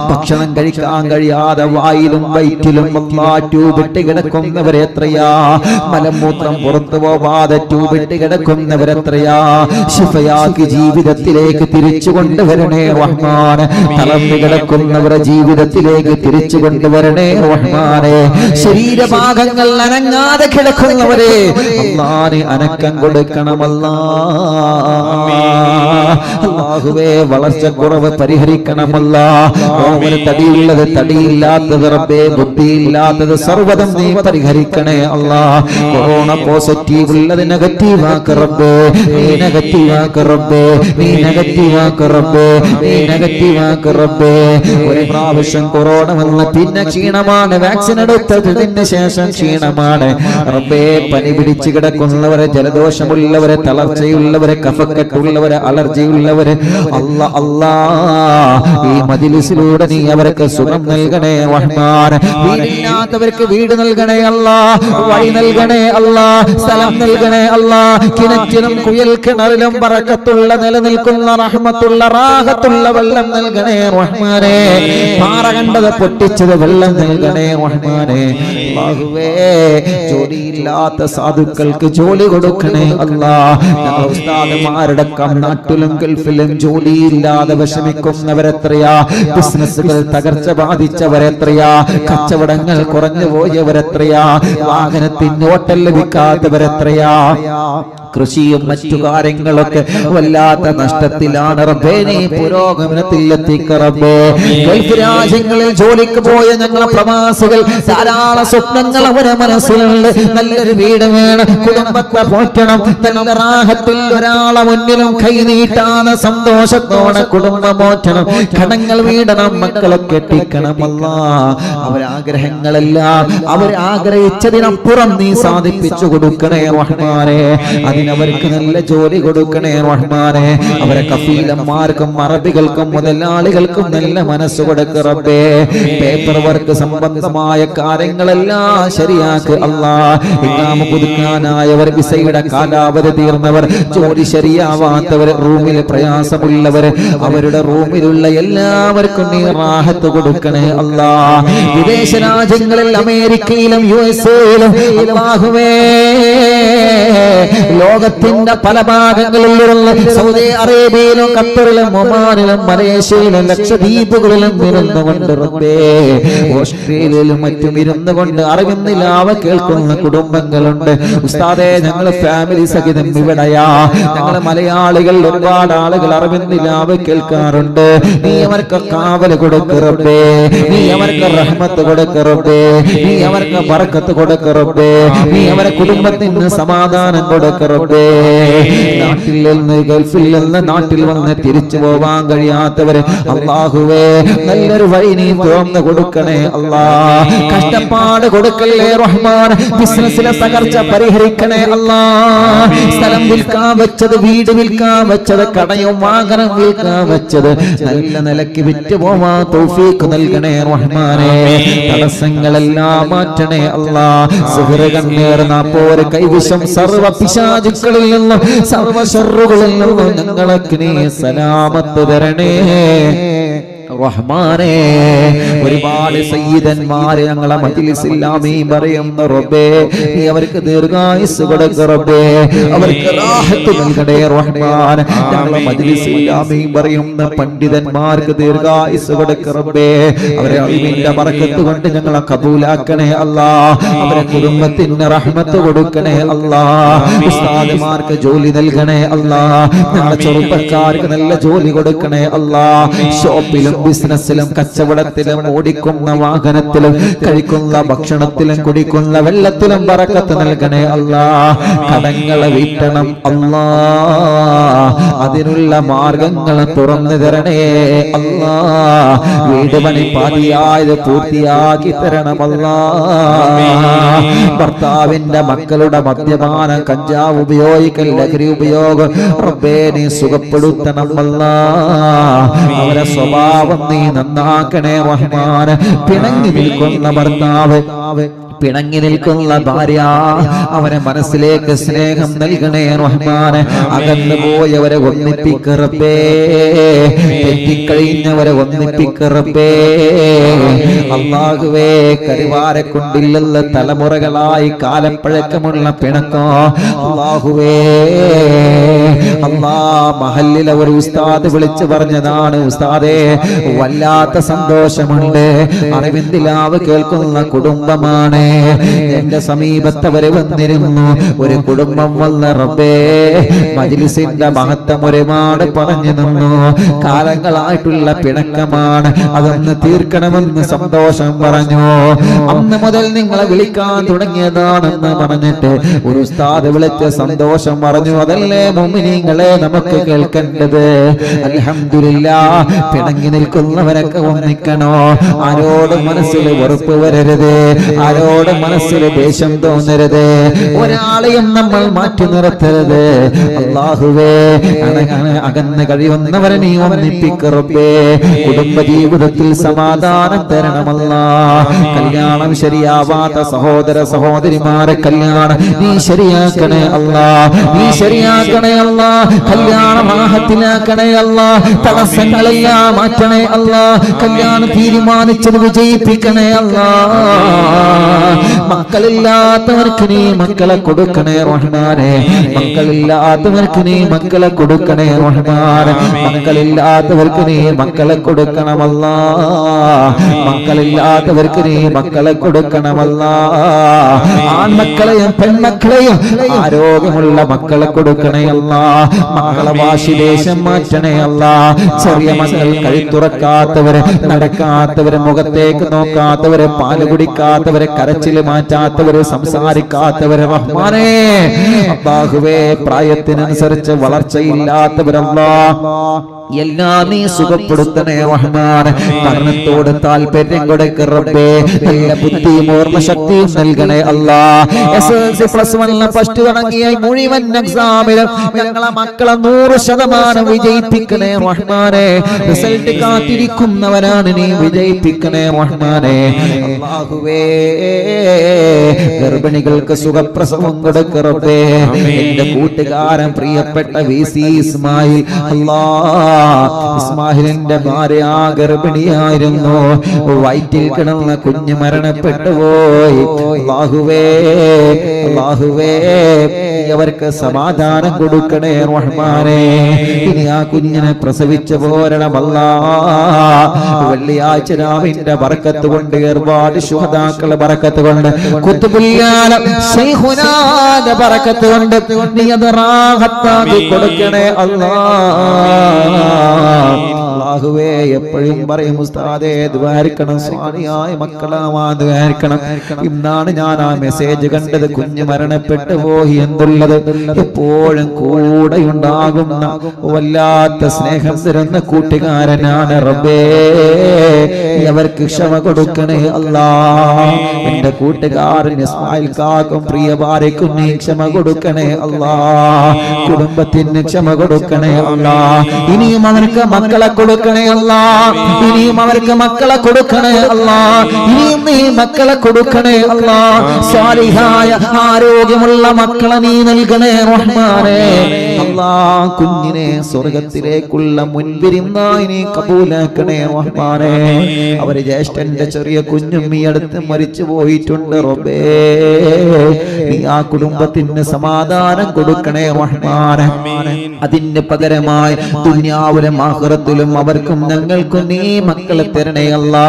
ഭക്ഷണം കഴിക്കാൻ കഴിയാതെ വായിലും വയറ്റിലും ട്യൂബിട്ട് കിടക്കുന്നവരെത്രയാ, മലമൂത്രം പുറത്തു പോവാതെ ട്യൂബിട്ട് കിടക്കുന്നവരെത്രയാ. ശിഫയാക്കി ജീവിതത്തിലേക്ക് തിരിച്ചു കൊണ്ടുവരണേ റഹ്മാൻ. തളർന്നു കിടക്കുന്നവരെ ജീവിതത്തിലേക്ക് തിരിച്ചു കൊണ്ടുവരണേ റഹ്മാൻ. ശരീരഭാഗങ്ങൾ അനങ്ങാതെ കിടക്കുന്നവരെ അല്ലാഹ് അനക്കം കൊടുക്കണമല്ലാ. അല്ലാഹുവേ വളർച്ചക്കുറവ് പരിഹരിക്കണമല്ലാ. ഓമന് തടിയുള്ളത്, തടിയില്ലാത്തത് റബ്ബേ, ബുദ്ധിയില്ലാത്തത് സർവ്വതും നീ പരിഹരിക്കണേ അല്ലാഹ്. കൊറോണ പോസിറ്റീവ് ഉള്ളത് നെഗറ്റീവാക്ക് റബ്ബേ, നീ നെഗറ്റീവാക്ക് റബ്ബേ, നീ നെഗറ്റീവാക്ക് റബ്ബേ, നീ നെഗറ്റീവാക്ക് റബ്ബേ. ഒരു പ്രാവശ്യം കൊറോണ വന്ന് പിന്നെ ക്ഷീണമാണ്, വാക്സിൻ എടുത്തതിന് ശേഷം ക്ഷീണമാണ് റബ്ബേ. പനി പിടിച്ചു കിടക്കുന്നവരെ, ജലദോഷമുള്ളവരെ, തളർച്ചയുള്ളവരെ, കഫക്കെട്ടുള്ളവരെ, അലർജിയുള്ളവരെ അല്ലാ അല്ലാ ഈ മജ്‌ലിസിലൂടെ നീ അവർക്ക് സുഖം നൽകണേ റഹ്മാൻ. വീടില്ലാത്തവർക്ക് വീട് നൽകണേ അല്ലാ, വഴി നൽകണേ അല്ലാ, സ്ഥലം നൽകണേ അല്ലാ. കിണറ്റിലും കുയൽ കിണറിലും ബറക്കത്തുള്ള നിലനിൽക്കുന്ന റഹ്മത്തുള്ള റാഹത്തുള്ള വെള്ളം നൽകണേ റഹ്മാനേ. പാറ കണ്ടത് പൊട്ടിച്ചത് വെള്ളം നൽകണേ റഹ്മാനേ. അല്ലാഹുവേ ജോലിയില്ലാത്ത സാധുക്കൾക്ക് ജോലി കൊടുക്കണേ അല്ലാ. ഞങ്ങൾ ഉസ്താദുമാരുടെ നാട്ടിലും ഗൾഫിലും ജോലിയില്ലാതെ വിഷമിക്കുന്നവരെത്രയാ, ബിസിനസ്സുകൾ തകർച്ച ബാധിച്ചവരെത്രയാ, കച്ചവടങ്ങൾ കുറഞ്ഞു പോയവരെത്രയാ, വാഹനത്തിന് ഓട്ടം ലഭിക്കാത്തവരെത്രയാ, കൃഷിയും മറ്റു കാര്യങ്ങളൊക്കെ വല്ലാത്ത നഷ്ടത്തിലാണ് റബ്ബേ. നീ പുരോഗമനത്തിൽ എത്തിക്ക റബ്ബേ. ഗൾഫ് രാജ്യങ്ങളിൽ ജോലിക്ക് പോയ ഞങ്ങളെ പ്രവാസികൾ ധാരാളം സ്വപ്നങ്ങൾ അവരെ മനസ്സിലുണ്ട്. നല്ലൊരു വീട് വേണം, കുടുംബത്തെ പോറ്റണം, നല്ല റാഹത്തിൽ ഒരാളെ മുന്നിലും കൈനീട്ടാതെ സന്തോഷത്തോടെ കുടുംബം പോറ്റണം, കടങ്ങൾ വീടണം, മക്കളെ കെട്ടിക്കണം അല്ലാ. അവരാഗ്രഹങ്ങളെല്ലാം അവർ ആഗ്രഹിച്ചതിനപ്പുറം നീ സാധിപ്പിച്ചു കൊടുക്കണേ റഹ്മാനേ. അവർക്ക് നല്ല ജോലി കൊടുക്കണേ റഹ്മാനേ. അവരെ കഫീലന്മാർക്കും അറബികൾക്കും മുതലാളികൾക്കും നല്ല മനസ്സ് കൊടുക്ക റബ്ബേ. പേപ്പർ വർക്ക് സംബന്ധമായ കാര്യങ്ങളെല്ലാം ശരിയാക്ക് അല്ലാ. ഇഖാമ പുതുക്കാനായവർ, വിസയുടെ കാലാവധി തീർന്നവർ, ജോലി ശരിയാവാത്തവർ, റൂമിൽ പ്രയാസമുള്ളവർ, അവരുടെ റൂമിലുള്ള എല്ലാവർക്കും നീ റാഹത്ത് കൊടുക്കണേ അല്ലാ. വിദേശ രാജ്യങ്ങളിൽ അമേരിക്കയിലും USA-യിലും അല്ലാഹുവേ ലോകത്തിന്റെ പല ഭാഗങ്ങളിലുള്ള സൗദി അറേബ്യയിലും ഖത്തറിലും ഒമാനിലും മലേഷ്യയിലും ലക്ഷദ്വീപുകളിലും ഇരുന്നുകൊണ്ട് റബ്ബേ, ഓസ്ട്രേലിയയിലും മറ്റും ഇരുന്നുകൊണ്ട് അറിവിന്നിലാവ കേൾക്കുന്ന കുടുംബങ്ങളുണ്ട് ഉസ്താദേ. ഞങ്ങൾ ഫാമിലി സഹിതം ഇവിടെയാ. ഞങ്ങൾ മലയാളികൾ ഒരുപാട് ആളുകൾ അറിവിന്നിലാവ കേൾക്കാറുണ്ട്. നീ അവർക്ക് കാവല് കൊടുക്ക റബ്ബേ, നീ അവർക്ക് റഹ്മത്ത് കൊടുക്ക റബ്ബേ, നീ അവർക്ക് ബർക്കത്ത് കൊടുക്ക റബ്ബേ, നീ അവരെ കുടുംബത്തിന് സമാധാനം കൊടുക്ക റബ്ബേ. നാട്ടിൽ നിന്ന് ഗൾഫിൽ നിന്ന് നാട്ടിൽ വന്ന് തിരിച്ചു പോവാൻ കഴിയാത്തവരെ അല്ലാഹുവേ നല്ലൊരു വഴി നീ തുറന്നു കൊടുക്കണേ അല്ലാ. കഷ്ടപ്പാട് കൊടുക്കല്ലേ റഹ്മാൻ. ബിസിനസ്സിലെ തകർച്ച പരിഹരിക്കണേ അല്ലാ. സ്ഥലം വിൽക്കാൻ വെച്ചത്, വീട് വിൽക്കാൻ വെച്ചത്, കടയും വാഹനം വിൽക്കാൻ വെച്ചത് നല്ല നിലയ്ക്ക് വിറ്റ് പോവാൻ തൗഫീഖ് നൽകണേ റഹ്മാനേ. തടസ്സങ്ങളെല്ലാം മാറ്റണേ അല്ലാ. സിഹ്റ്, കണ്ണീർ, നാപ്പോര്, കൈവിഷം, സർവ പിശാചുക്കളിൽ നിന്നും സർവ ശർറുകളിൽ നിന്നും ഞങ്ങൾക്ക് നീ സലാമത്ത് തരണേ റഹ്മാനേ. ഒരുപാട് സയ്യിദന്മാരെ ഞങ്ങളെ മജ്‌ലിസിൽ ആമീൻ പറയുന്ന റബ്ബേ, നീ അവർക്ക് ദീർഘായുസ്സ് കൊടുക്ക റബ്ബേ, അവർക്ക് റാഹത്ത് നൽകണേ റഹ്മാൻ. ഞങ്ങളെ മജ്‌ലിസിൽ ആമീൻ പറയുന്ന പണ്ഡിതന്മാർക്ക് ദീർഘായുസ്സ് കൊടുക്ക റബ്ബേ, അവരെ ഇൽമിന്റെ ബറക്കത്ത് കൊണ്ട് ഞങ്ങളെ കബൂലാക്കണേ അല്ലാ. അവരെ കുടുംബത്തിന് റഹ്മത്ത് കൊടുക്കണേ അല്ലാ. ഉസ്താദുമാർക്ക് ജോലി നൽകണേ അല്ലാ. ഞങ്ങളെ ചെറുപ്പക്കാർക്ക് നല്ല ജോലി കൊടുക്കണേ അല്ലാ. ഷോപ്പിലും ബിസിനസ്സിലും കച്ചവടത്തിലും ഓടിക്കുന്ന വാഹനത്തിലും കഴിക്കുന്ന ഭക്ഷണത്തിലും കുടിക്കുന്ന വെള്ളത്തിലും ബറക്കത്ത് നൽകണേ അല്ലാ. കടങ്ങളെ വീട്ടണം അല്ലാ. അതിനുള്ള മാർഗങ്ങൾ തുറന്നു തരണേ അല്ലാ. വീട് പണി പാതിയായത് പൂർത്തിയാക്കി തരണം അല്ലാ. ഭർത്താവിന്റെ മക്കളുടെ മദ്യപാനം, കഞ്ചാവ് ഉപയോഗിക്കൽ, ലഹരി ഉപയോഗം റബ്ബേ നീ സുഖപ്പെടുത്തണം അല്ലാ. അവരെ സ്വഭാവം നീ നന്നാക്കണേ റഹ്മാൻ. പിണങ്ങി നിൽക്കുന്ന ഭർത്താവ്, പിണങ്ങി നിൽക്കുന്ന ഭാര്യ, അവരെ മനസ്സിലേക്ക് സ്നേഹം നൽകണേ റഹ്മാൻ. അകന്നു പോയവരെ ഒന്നിപ്പിക്ക റബ്ബേ, തെറ്റിക്കഴിഞ്ഞവരെ ഒന്നിപ്പിക്ക റബ്ബേ. അല്ലാഹുവേ കരിവാരെ കൊണ്ടില്ല തലമുറകളായി കാലം പഴക്കമുള്ള പിണക്കോ അല്ലാഹുവേ. അല്ലാ, മഹല്ലിലെ ഒരു ഉസ്താദ് വിളിച്ചു പറഞ്ഞതാണ്, ഉസ്താദേ വല്ലാത്ത സന്തോഷമുണ്ട്, അറിവിന്ദിലാവ് കേൾക്കുന്ന കുടുംബമാണ്. എന്റെ സമീപത്തവര് വന്നിരുന്നു, ഒരു കുടുംബം വന്ന റബ്ബേ മജ്‌ലിസിന്റെ മഹത്വം ഒരുപാട് പറഞ്ഞു നിന്നു. കാലങ്ങളായിട്ടുള്ള പിണക്കമാണ്, അതൊന്ന് തീർക്കണമെന്ന് സന്തോഷം പറഞ്ഞു. അന്ന് മുതൽ നിങ്ങളെ വിളിക്കാൻ തുടങ്ങിയതാണെന്ന് പറഞ്ഞിട്ട് ഒരു ഉസ്താദ് വിളിച്ച സന്തോഷം പറഞ്ഞു. അതല്ലേ മുഅ്മിനീങ്ങളെ നമുക്ക് കേൾക്കേണ്ടത്. അൽഹംദുലില്ലാഹ്. പിണങ്ങി നിൽക്കുന്നവരൊക്കെ ഒന്നിക്കണോ. ആരോടും മനസ്സിൽ വെറുപ്പ് വരരുത്, ആരോടും മനസ്സിൽ ദേഷ്യം തോന്നരുത്, ഒരാളെയും നമ്മൾ മാറ്റി നിർത്തരുത്. അല്ലാഹുവേ, അകന്ന് കഴിയുന്നവരെ നീ ഒന്നിപ്പിക്ക് റബ്ബേ. കുടുംബജീവിതത്തിൽ സമാധാനം തരണമല്ലാ. കല്യാണം ശരിയാവാത്ത സഹോദര സഹോദരിമാരെ കല്യാണം നീ ശരിയാക്കണേ അല്ലാ, നീ ശരിയാക്കണേ അല്ലാ. കല്യാണം ആഹത്തിലാക്കണേ അല്ലാ. തടസ്സങ്ങളെല്ലാം മാറ്റണേ അല്ലാ. കല്യാണം തീരുമാനിച്ചത് വിജയിപ്പിക്കണേ അല്ലാ. മക്കളില്ലാത്തവർക്ക് നീ മക്കളെ കൊടുക്കണേ റഹ്മാനേ. മക്കളില്ലാത്തവർക്ക് നീ മക്കളെ കൊടുക്കണേ റഹ്മാനേ. മക്കളില്ലാത്തവർക്ക് നീ മക്കളെ കൊടുക്കണമല്ലാ. മക്കളില്ലാത്തവർക്ക് നീ മക്കളെ കൊടുക്കണമല്ലാ. ആൺമക്കളെയും പെൺമക്കളെയും ആരോഗ്യമുള്ള മക്കളെ കൊടുക്കണേ അല്ലാ. മക്കളെ വാശിദേശം മാറ്റണേ അല്ലാ. ചെറിയ മക്കൾ കഴുത്തുറക്കാത്തവര്, നടക്കാത്തവര്, മുഖത്തേക്ക് നോക്കാത്തവര്, പാല് കുടിക്കാത്തവര്, കരച്ചില് മാറ്റാത്തവര്, സംസാരിക്കാത്തവര് റഹ്മാനേ. അല്ലാഹുവേ, പ്രായത്തിനനുസരിച്ച് വളർച്ചയില്ലാത്തവരല്ലാ എല്ലാം നീ സുഖപ്പെടുത്തണേ റഹ്മാൻ. മരണത്തോട് താല്പര്യം കൊടുക്ക റബ്ബേ. നല്ല ബുദ്ധിയും ഓർമ്മശക്തിയും നൽകണേ അല്ലാ. SSLC +1 ഫസ്റ്റ് തുടങ്ങിയ മുഴുവൻ എക്സാമിലും ഞങ്ങളെ മക്കളെ 100% വിജയിപ്പിക്കണേ റഹ്മാനെ. റിസൾട്ട് കാത്തിരിക്കുന്നവരാണ്, നീ വിജയിപ്പിക്കണേ റഹ്മാനെ. അല്ലാഹുവേ, ഗർഭിണികൾക്ക് സുഖപ്രസവം കൊടുക്ക റബ്ബേ. എന്റെ കൂട്ടുകാരൻ പ്രിയപ്പെട്ട VC ഇസ്മായിൽ, അല്ലാ ഇസ്മാഹിലിന്റെ ഭാര്യ ഗർഭിണിയായിരുന്നു. വയറ്റിൽ കിടന്ന കുഞ്ഞ് മരണപ്പെട്ടു പോയി. അല്ലാഹുവേ, അല്ലാഹുവേ, അവർക്ക് സമാധാനം കൊടുക്കണേ റഹ്മാനേ. ഇനി ആ കുഞ്ഞിനെ പ്രസവിച്ചു പോരണമല്ലാ. വെള്ളിയാഴ്ച രാവിന്റെ ബർക്കത്ത് കൊണ്ട്, ഒരുപാട് ശുഹദാക്കളുടെ ബർക്കത്ത് കൊണ്ട്, ഖുത്ബുൽ ശൈഖുനാന്റെ ബർക്കത്ത് കൊണ്ട് നീ അത് റാഹത്താക്കി കൊടുക്കണേ അല്ലാ. അല്ലാഹുവേ, എപ്പോഴും പറയും ഉസ്താദേ ദ്വാരിക്കണം, സ്വാലിയായ മക്കളാവാൻ ദ്വാരിക്കണം. ഇന്നാണ് ഞാൻ ആ മെസ്സേജ് കണ്ടത്. കുഞ്ഞ് മരണപ്പെട്ടു പോയി എന്നുള്ളത് എപ്പോഴും കൂടെ ഉണ്ടാകുന്ന വല്ലാത്ത സ്നേഹം തരുന്ന കൂട്ടുകാരനാണ് റബ്ബേ. അവർക്ക് ക്ഷമ കൊടുക്കണേ അല്ലാ. എന്റെ കൂട്ടുകാരൻ ഇസ്മായിൽ കാക്കും പ്രിയ ഭാര്യക്കും നീ ക്ഷമ കൊടുക്കണേ അല്ലാ. കുടുംബത്തിന് ക്ഷമ കൊടുക്കണേ അല്ലാ. ഇനിയും അവർക്ക് മക്കളെ കൊടുക്കണേ അല്ലാ. ഇനിയും അവർക്ക് മക്കളെ കൊടുക്കണേ അല്ലാ. ഇനിയും നീ മക്കളെ കൊടുക്കണേ അല്ലാ. സ്വാലിഹായ ആരോഗ്യമുള്ള മക്കളെ നീ നൽകണേ റഹ്മാനേ. അല്ലാ, കുഞ്ഞിനെ സ്വർഗത്തിലേക്കുള്ള മുൻപിരുന്നായി നീ കബൂലാക്കണേ റഹ്മാനേ. അവര് ജ്യേഷ്ഠന്റെ ചെറിയ കുഞ്ഞും ഈ അടുത്ത് മരിച്ചു പോയിട്ടുണ്ട് റബ്ബേ. നീ ആ കുടുംബത്തിന് സമാധാനം കൊടുക്കണേ റഹ്മാനേ. അതിന് പകരമായി ദുനിയാവിലും ആഖിറത്തിലും അവർക്കും ഞങ്ങൾക്കും നീ മക്കളെ തരണേ അല്ലാ.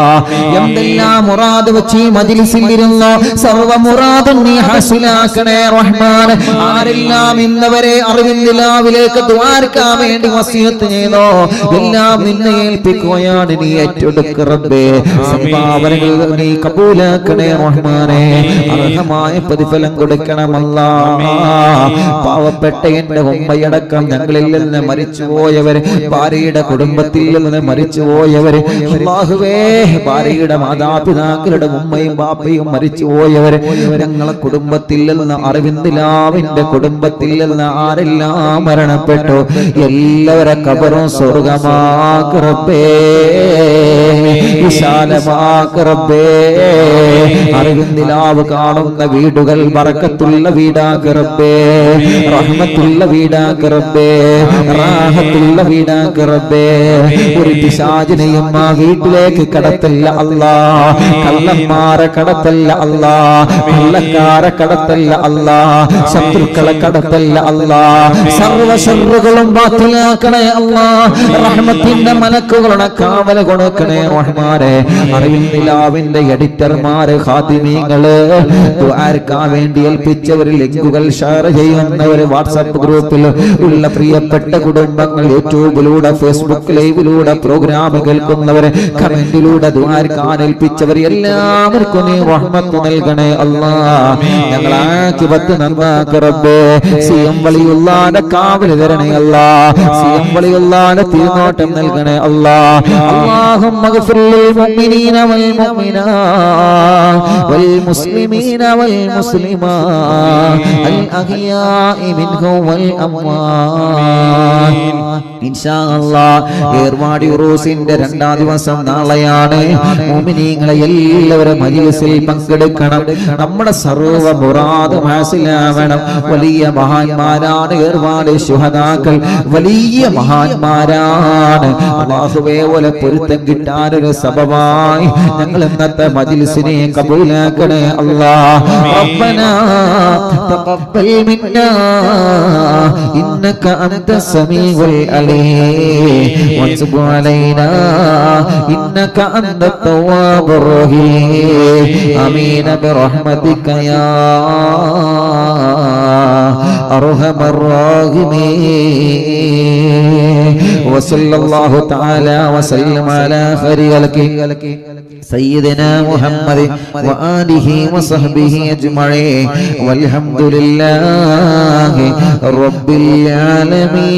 എന്തെല്ലാം മുറാദ് വെച്ച് മജ്ലിസിൽ ഇരുന്നോ സർവ്വ മുറാദും നീ ഹാസിലാക്കണേ റഹ്മാൻ. ആരെല്ലാം ഇന്നവരെ അറിവിന്ദിലാവിലേക്ക് ദ്വാരക്കാൻ വേണ്ടി വസിയത്ത് ചെയ്തോ എല്ലാം നിന്നെ ഏൽപ്പിക്കുകയാണ്. നീ ഏറ്റെടുക്ക റബ്ബേ. സംഭാവനകൾ നീ കബൂലാക്കണേ റഹ്മാനേ. അർഹമായ പ്രതിഫലം കൊടുക്കണമല്ലാ. പാവപ്പെട്ട എന്റെ ഉമ്മയടക്കം ഞങ്ങളിൽ നിന്ന് മരിച്ചുപോയവര്, ഭാര്യയുടെ കുടുംബത്തിൽ നിന്ന് മരിച്ചുപോയവര്, അല്ലാഹുവേ, ഭാര്യയുടെ മാതാപിതാക്കളുടെ ഉമ്മയും ബാപ്പയും മരിച്ചുപോയവര്, ഞങ്ങളെ കുടുംബത്തിൽ നിന്ന് അറിവിന്ദിലാവിന്റെ കുടുംബത്തിൽ നിന്ന് ആരെല്ലാം മരണപ്പെട്ടു എല്ലാവരെ ഖബറും സ്വർഗമാക്ക് റബ്ബേ, വിശാലമാക്ക് റബ്ബേ. അറിവിന്ദിലാവ് കാണുന്ന വീടുകൾ ബറക്കത്തുള്ള വീടാക്ക് റബ്ബേ, റഹ്മത്തുള്ള വീടാക്ക് റബ്ബേ, റാഹത്തുള്ള വീടാക്ക് റബ്ബേ. ഒരു പിശാചിനെയും ആ വീട്ടിലേക്ക് കടത്തല്ല അല്ലാ. കള്ളന്മാരെ കടത്തല്ല അല്ലാ. കള്ളക്കാരെ കടത്തല്ല അല്ലാ. ശത്രുക്കളെ കടത്തല്ല അല്ലാ. സർവ്വ ശർറുകളും ബാത്തിലാക്കണേ അല്ലാ. റഹ്മത്തിന്റെ മലക്കുകളുടെ കാവൽ കൊടുക്കണേ റഹ്മാൻ. ഉമ്മമാരെ, അറിവിൻ നിലാവിന്റെ എഡിറ്റർമാര്, ഖാദിമീങ്ങള്, ദുആർക്കാൻ വേണ്ടി ഏൽപ്പിച്ചവർ, ലിങ്കുകൾ ഷെയർ ചെയ്യുന്നവർ, വാട്സാപ്പ് ഗ്രൂപ്പിൽ ഉള്ള പ്രിയപ്പെട്ട കുടുംബങ്ങൾ, യൂട്യൂബിലൂടെ ഫേസ്ബുക്ക് ലൈവിലൂടെ പ്രോഗ്രാം കേൾക്കുന്നവര്, കമന്റിലൂടെ ദുആർക്കാൻ ഏൽപ്പിച്ചവർ, എല്ലാവർക്കും നീ റഹ്മത്ത് നൽകണേ അല്ലാഹ്. ഞങ്ങളെ ആഖിബത്ത് നന്നാക്ക് റബ്ബേ. സിയം വലിയുള്ളാന്റെ കാവൽ തരണേ അല്ലാഹ്. സിയം വലിയുള്ളാന്റെ തിരുനോട്ടം നൽകണേ അല്ലാഹ്. അല്ലാഹുമ്മ ഗ്ഫിർ ലിൽ മുഅ്മിനീന വൽ മുഅ്മിനാത്ത് വൽ മുസ്ലിമീന വൽ മുസ്ലിമാത്ത് അൽ അഹ്യാഇ മിൻഹും വൽ അംവാത്ത്. ഇൻഷാ അല്ലാഹ് ഏർവാടി ഉറൂസിന്റെ 2ാം ദിവസം നാളെയാണ്. മുഅ്മിനീങ്ങളെ എല്ലാവരും മജ്‌ലിസിൽ പങ്കെടുക്കണം. നമ്മുടെ സർവ്വ മുറാദും ഹാസിലാവണം. വലിയ മഹാന്മാരാണ് ഏർവാടി ശുഹദാക്കൾ, വലിയ മഹാന്മാരാണ്. അല്ലാഹുവേ പോലെ പൊരുത്തം കിട്ടാനൊരു സബബായി ഞങ്ങൾ ഇന്നത്തെ മജ്‌ലിസിനെ കബൂലാക്കണേ അല്ലാഹ്. റബ്ബനാ തഖബ്ബൽ മിന്നാ ഇന്നക അൻത സമീഉൽ അലീം വതുബ് അലൈനാ ഇന്നക അൻത തവ്വാബുർ റഹീം. ആമീൻ ബിറഹ്മതിക യാ അർഹമർ റഹീമീൻ. വസല്ലല്ലാഹു തആല വസല്ലം അലാ ഖൈരി ഖൽഖി സയ്യിദനാ മുഹമ്മദ് വആലിഹി വസഹ്ബിഹി അജ്മഈൻ വൽഹംദുലില്ലാഹി റബ്ബിൽ ആലമീൻ.